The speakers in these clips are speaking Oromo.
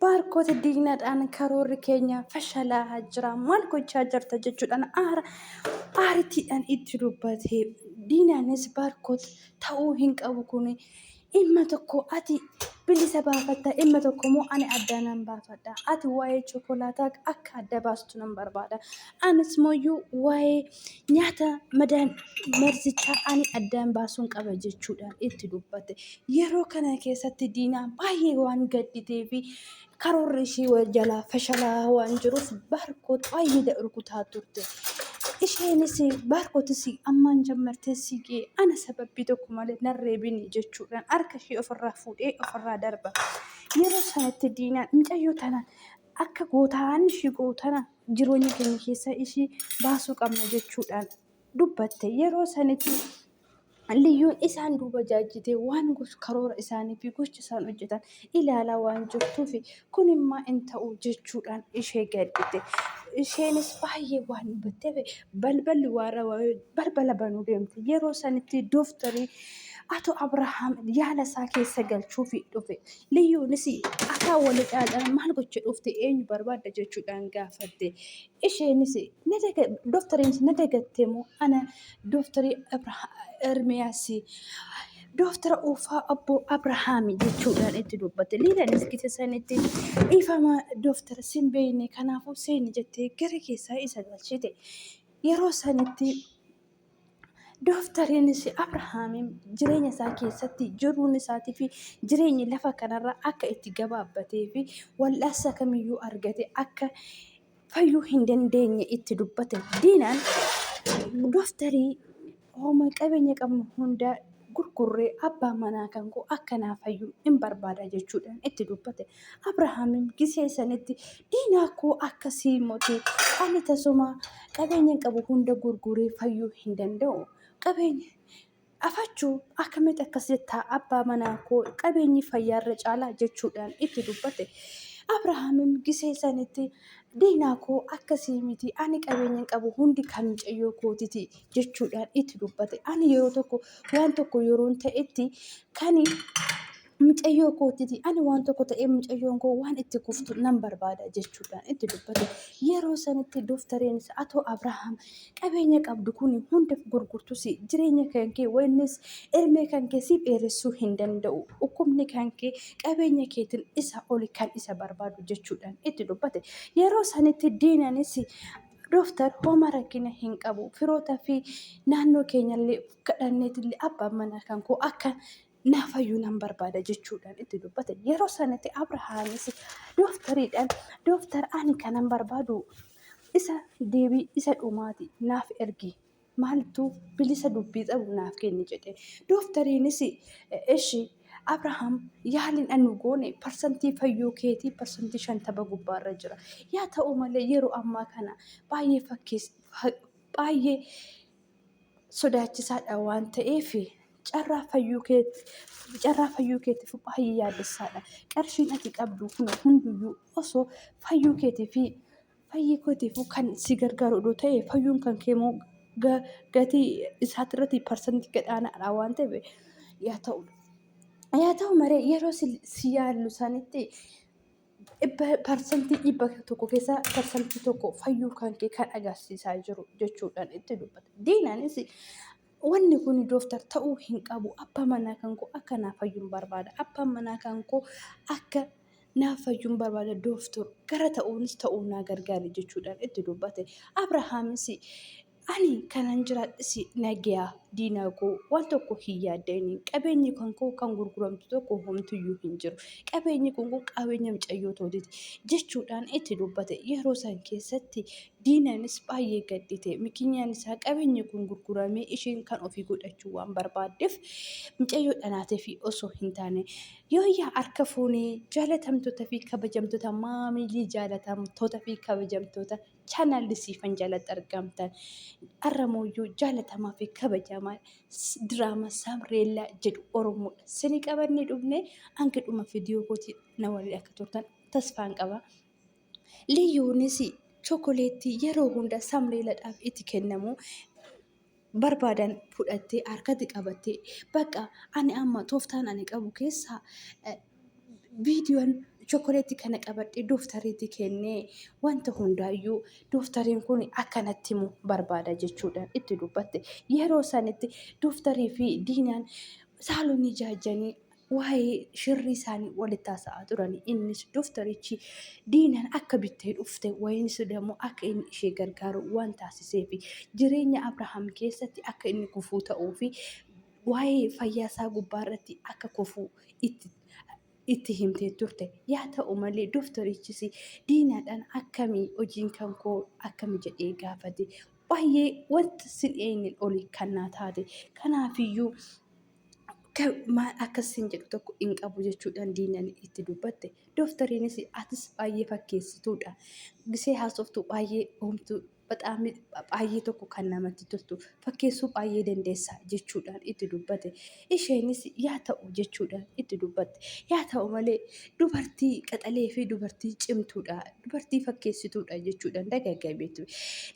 Baarkoota diinadhaan karoorri keenya fashalaa jira. Maal gochaa jirta jechuudhaan aaritiidhaan itti dubbate. Diinaanis baarkoota ta'uu hin qabu kun dhimma tokko ati bilisa baafatta, dhimma tokko immoo ani adda nan baafadha. Ati waa'ee chokolaataa akka adda baastu nan barbaada. Anis mooyyuu waa'ee nyaata marzichaa ani addaan baasuun qaba jechuudhaan itti dubbate. Yeroo kana keessatti diinaan baay'ee waan gadditee fi karoorri ishii jalaa fashalaa waan jiruuf baarkoota baay'ee rukutaa turte. Isheenis baarkootis ammaan jammartee siqee ana sababbii tokko malee narreebini jechuudhaan harka ishee ofirraa fuudhee ofirraa darba. Yeroo sanatti diinaan mucayyoo tanaan akka gootaan ishii gootana jireenya keenya keessa ishii baasuu qabna jechuudhaan dubbatte. Yeroo sanatti Liyyuun isaan duuba jaajjitee waan karoora isaanii fi gocha isaan hojjetan ilaalaa waan jirtuuf kun immoo hin ta'u jechuudhaan ishee gaddite. Isheenis baay'ee waan hubatteef balbala banuu deemte. Yeroo sanitti dooftarii Ato Abrahaam yaala isaa keessa galchuuf dhufe. Liyyuunis akka walidhaadhaan maal gocha dhufte eenyu barbaadda jechuudhaan gaafatte. Isheenis dooftariinis na dagattee moo ana dooftarii Ermiyaasii. Dooftara Uufaa Obbo Abrahaamii jechuudhaan itti dubbate. Liidaanis gita sanitti ifama dooftara sin beekne kanaafuu seeni jettee gara keessaa isa galchite. Yeroo sanitti dooftariinis Abrahaamiin jireenya isaa keessatti jiruun isaatii fi jireenyi lafa kanarraa akka itti gabaabbatee fi wal'aansa kamiyyuu argate akka fayyuu hin dandeenye itti dubbate. Diinaan dooftarii hooma qabeenya qabnu hunda gurgurree abbaa manaa kan koo akkanaa fayyuu hin barbaada jechuudhaan itti dubbate. Abrahaamiin gisee sanitti diinaa koo akkasii mootee ani tasuma qabeenya qabu hunda gurguree fayyuu hin danda'u. Qabeenya afachuu akkamitti akkas jettaa abbaa manaa koo qabeenyi fayyaarra caalaa jechuudhaan itti dubbate. Abrahaamiin gisee sanitti diinaa koo akkasii miti ani qabeenya qabu hundi kan mucayyoo kootiti jechuudhaan itti dubbate. Ani yeroo tokko waan tokko yeroon ta'etti kan mucayyoo kootiti ani waan tokko ta'ee mucayyoon koo waan itti kuftu nan barbaada jechuudhaan itti dubbate. Yeroo sanitti dooftariinis Ato Abrahaam qabeenya qabdu kun hunda gurgurtus jireenya kan kee wannis ilmee kan kee siif dheeressuu hin danda'u. Dhukkubni kan kee qabeenya keetiin isa oli kan isa barbaadu jechuudhaan itti dubbate. Yeroo sanitti diinanis dooftar hooma rakkina hin qabu. Firoota fi naannoo keenyallee kadhanneetillee abbaan manaa kan koo akka naafayyuu nan barbaada jechuudhaan itti dubbate. Yeroo sanatti Abrahaamis dooftariidhaan dooftar ani kanan barbaadu isa deebii isa dhumaati naaf ergi. Maaltu bilisa dubbii qabu naaf kenni jedhe. Dooftariinis ishii Abrahaam yaaliin anu goone parsantii fayyuu keetii parsantii 50 gubbaarra jira. Yaa ta'u malee yeroo ammaa kana baay'ee sodaachisaadha waan ta'eef carraa fayyuu keetiif baay'ee yaaddessaadha. Qarshiin ati qabdu kun hundiyyuu osoo fayyuu keetiif kan si gargaaru ta'e fayyuun kan keemoo gatii isaatirratti parsantii gadaanaadha waan ta'eef yaa ta'u malee yeroo si yaallu sanitti parsantii 100 keessaa parsantii 1 fayyuu kan kee kan agarsiisaa jiru jechuudhaan itti dubbata. Diinaanis wanni kun dooftar ta'uu hin qabu. Abbaa manaa kan koo akka naaf fayyuun barbaada. Abbaan manaa kan koo akka naaf fayyuun barbaada dooftar gara ta'uunis ta'uu naa gargaari jechuudhaan itti dubbate. Abrahaamis ani kanan jiraadhis nagayaa diinaa koo waan tokko hin yaaddanii qabeenyi kan koo kan gurguramtu tokko homtuyyuu hin jiru. Qabeenyi kun qabeenya mucayyoo tootiti jechuudhaan itti dubbate. Yeroo san keessatti diinaanis baay'ee gaddite. Mikinyaan isaa qabeenyi kun gurguramee isheen kan ofii godhachuu waan barbaaddeef mucayyoo dhanaatee fi osoo hin taane yoo harka fuunee jaalatamtoota fi kabajamtoota maamilii jaalatamtoota fi kabajamtoota chaanaalli siifan jalatti argamtan arramooyyuu jaalatamaa fi kabajamaa diraama Samreellaa jedhu Oromoodha. Sini qabannee dhufne hanga dhuma viidiyoo kootii na waliin akka turtan tasfaan qaba. Liyyuunis chookoleettii yeroo hunda Samreellaadhaaf itti kennamu barbaadan fudhattee harkatti qabattee bakka ani amma tooftaan ani qabu keessaa viidiyoon chokoleettii kana qabadhee dooftariitti kennee wanta hundaayyuu dooftariin kun akkanatti himu barbaada jechuudhaan itti dubbatte. Yeroo sanitti dooftarii fi diinaan saalonni jaajanii waa'ee shirrii isaanii walitti haasa'aa turani. Innis dooftarichi diinaan akka bittee dhufte wayinis immoo akka inni ishee gargaaru waan taasiseef jireenya Abrahaam keessatti akka inni kufuu ta'uu fi waa'ee fayyaa isaa gubbaarratti akka kufuu itti himtee turte. Yaa ta'u malee dooftarichis diinaadhaan akkamii hojiin kan koo akkami jedhee gaafate. Baay'ee wanta sin olii kan naa taate. Kanaafiyyuu akkasiin jedhu tokko hin qabu jechuudhaan diinaan itti dubbatte. Dooftariinis atis baay'ee fakkeessituudha. Gisee haasoftu baay'ee homtuu baay'ee tokko kan namatti toltu fakkeessuu baay'ee dandeessa jechuudhaan itti dubbate. Isheenis yaa ta'u jechuudhaan itti dubbatte. Yaa ta'u malee dubartii qaxalee fi dubartii cimtuudha. Dubartii fakkeessituudha jechuudhaan dagaggabeetu.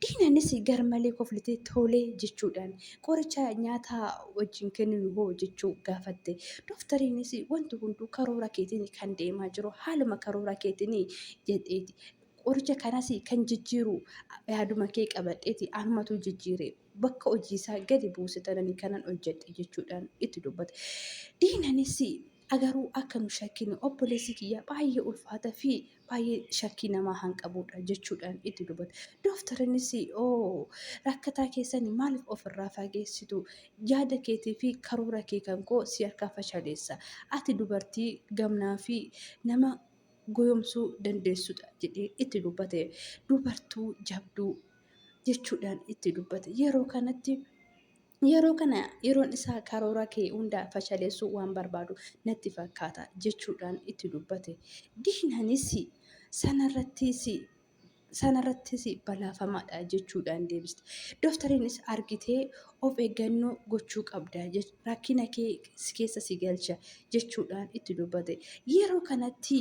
Diinaanis garmalee koflitee tolee jechuudhaan qoricha nyaataa wajjin kenninu hoo jechuu gaafatte. Dooftariinis wanti hunduu karoora keetiin kan deemaa jiru haaluma karoora keetiin jedheeti. Qoricha kanas kan jijjiiru yaaduma kee qabadheeti anumatu jijjiire bakka hojii isaa gadi buusitanii kanan hojjedhe jechuudhaan itti dubbate. Diinanis agaruu akka nu shakkine obboleessi kiyya baay'ee ulfaataa fi baay'ee shakkii namaa hanqabuudha jechuudhaan itti dubbate. Dooftariinis rakkataa keessanii maaliif ofirraa fageessitu yaada keetii fi karoora kee kan koo si harkaa fashaleessa. Ati dubartii gamnaa fi nama goyomsuu dandeessudha jedhee itti dubbate. Dubartuu jabduu jechuudhaan itti dubbate. Yeroo kana yeroon isaa karoora kee hundaa fashaleessuu waan barbaadu natti fakkaata jechuudhaan itti dubbate. Diinaanis sanarrattis balaafamaadha jechuudhaan deebiste. Dooftariinis argitee of eeggannoo gochuu qabda rakkina kee keessa si galcha jechuudhaan itti dubbate. Yeroo kanatti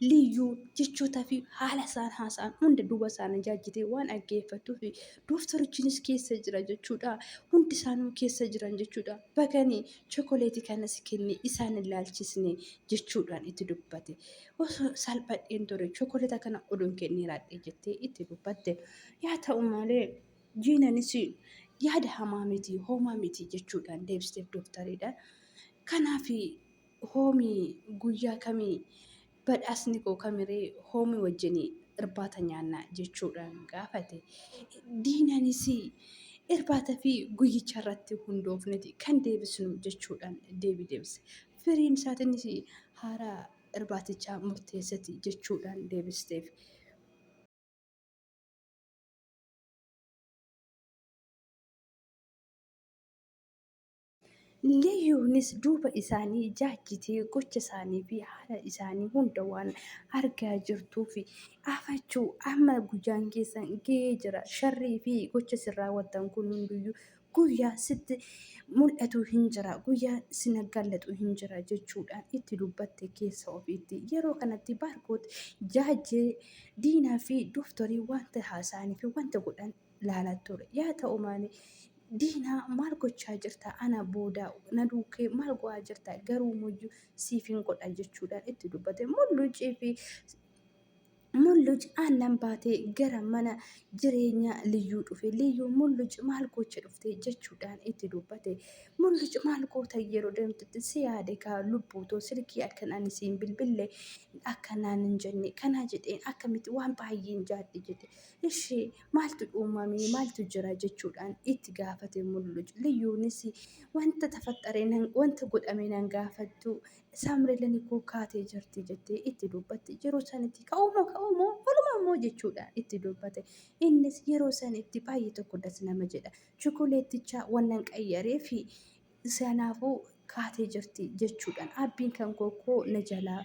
liyyuu jechootaa fi haala isaan haasa'an hunda duuba isaanii jaajjitee waan dhaggeeffattuuf dooftarichinis keessa jira jechuudha. Hundi isaanuu keessa jiran jechuudha. Bakanii chokoleetii kanas kennee isaan ilaalchisne jechuudhaan itti dubbate. Osoo salphadheen ture chokoleeta kana oduun kennee raadhee jettee itti dubbatte. Yaa ta'u malee diinaanis yaada hamaa miti homaa miti jechuudhaan deebisteef dooftariidhaan. Kanaaf hoomii guyyaa kamii badhaasni koo kamiree hoomii wajjin irbaata nyaannaa jechuudhaan gaafate. Diinaanis irbaata fi guyyicha irratti hundoofneti kan deebisnu jechuudhaan deebise. Firiin isaatiinis haala irbaatichaa murteessati jechuudhaan deebisteef. Liyyuunis duuba isaanii jaajjitee gocha isaanii fi haala isaanii hunda waan argaa jirtuuf afachuu amma guyyaan keessan ga'ee jira. Sharrii fi gocha sin raawwattan kun hundiyyuu guyyaa sitti mul'atu hin jira. Guyyaa sin gallaxu hin jira jechuudhaan itti dubbatte keessa ofiitti. Yeroo kanatti baarkoot jaajjee diinaa fi dooftarii wanta haasa'anii fi wanta godhan ilaalaa ture. Yaa ta'u malee diinaa maal gochaa jirta ana booda na duukee maal go'aa jirta garuu muyyuu siif hin godha jechuudhaan itti dubbate. Mulluc aannan baatee gara mana jireenya liyyuu dhufe. Liyyuu mulluc maal gocha dhufte jechuudhaan itti dubbate. Mulluc maal goota yeroo deemtutti si yaade kaa lubbuutoo silkii akkanaan isiin bilbille akkanaan hin jenne kanaa jedheen akkamitti waan baay'een jaadde jedhe. Ishee maaltu uumamee maaltu jira jechuudhaan itti gaafate mulluc. Liyyuunis wanta tafaxaree wanta godhame nan gaafattu saamreelani koo kaatee jirti jettee itti dubbatte. Yeroo sanitti ka'umoo walumaa jechuudhaan itti dubbate. Innis yeroo sanitti baay'ee tokko das nama jedha. Chokoleetticha wannan qayyaree fi sanaafuu kaatee jirti jechuudhaan abbiin kan koo na jalaa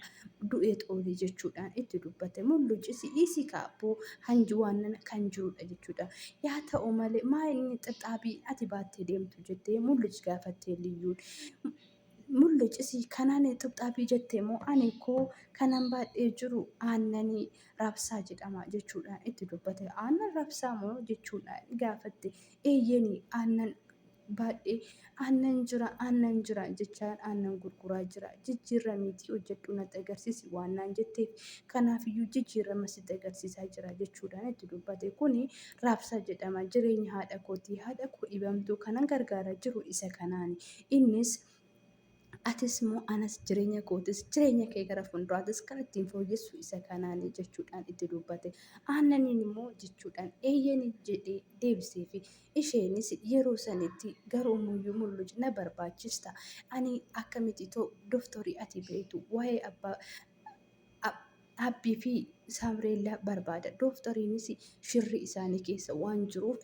du'ee xoole jechuudhaan itti dubbate. Mullucis dhiisii kaabboo hanji waan kan jirudha jechuudha. Yaa ta'u malee maayinni xaxaabii ati baattee deemtu jettee mulluc gaafattee liyyuun. Mullucis kanaan xaxaabii jettee moo ani koo kanan baadhee jiru aannanii raabsaa jedhama jechuudhaan itti dubbate. Aannan raabsaa moo jechuudhaan gaafatte. Eeyyanii aannan baadhee aannan jira jechaan aannan gurguraa jira. Jijjiiramiitii hojjedhu natti agarsiisi waan naan jetteef kanaafiyyuu jijjiirama sitti agarsiisaa jira jechuudhaan itti dubbate. Kuni raabsaa jedhama. Jireenya haadha kooti. Haadha koo dhibamtuu kanan gargaaraa jiru isa kanaani. Innis atis moo anas jireenya kootis jireenya kee gara fuulduraatis kan ittiin fooyyessu isa kanaani jechuudhaan itti dubbate. Aannaniin immoo jechuudhaan eeyyanii jedhee deebisee fi isheenis yeroo sanitti garuu muyyuu mul'uuc na barbaachista. Ani akkamitti dooftarii ati beektu waa'ee abbii fi saamureellaa barbaada. Dooftariinis shirri isaanii keessa waan jiruuf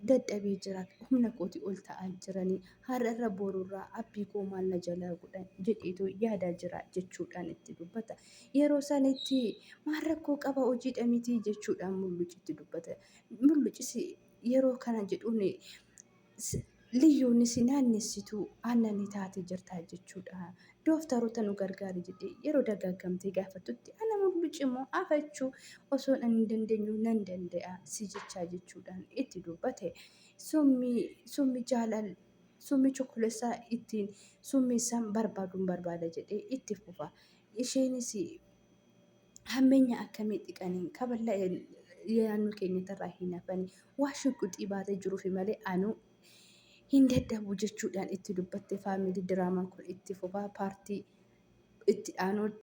dadhabee jira. Humna kooti ol ta'aa jiranii. Har'arra boruurraa abbii koo maal na jalaa godhan jedheetu yaadaa jira jechuudhaan itti dubbata. Yeroo sanitti maal rakkoo qaba hojiidha miti jechuudhaan mul'ucitti dubbata. Mul'ucis yeroo kana jedhuun liyyoonis naannessituu aannanii taate jirta jechuudha. Dooftaroota nu gargaari jedhee yeroo dagaagamtee gaafatutti ana mul'uci immoo afachuu osoo hin dandeenyu nan danda'a si jechaa jechuudhaan itti dubbate. Summi jaalala summi chokkoleessaa ittiin summeessan barbaada jedhee itti fufa. Isheenis hammeenya akkamii dhiqaniin kaballaa yaannoo keenyatarraa hin hafani waa shugguxii baatee jiruufi malee anuu hin dadhabu jechuudhaan itti dubbatte. Faamilii diraamaan kun itti fufaa paartii itti aanuu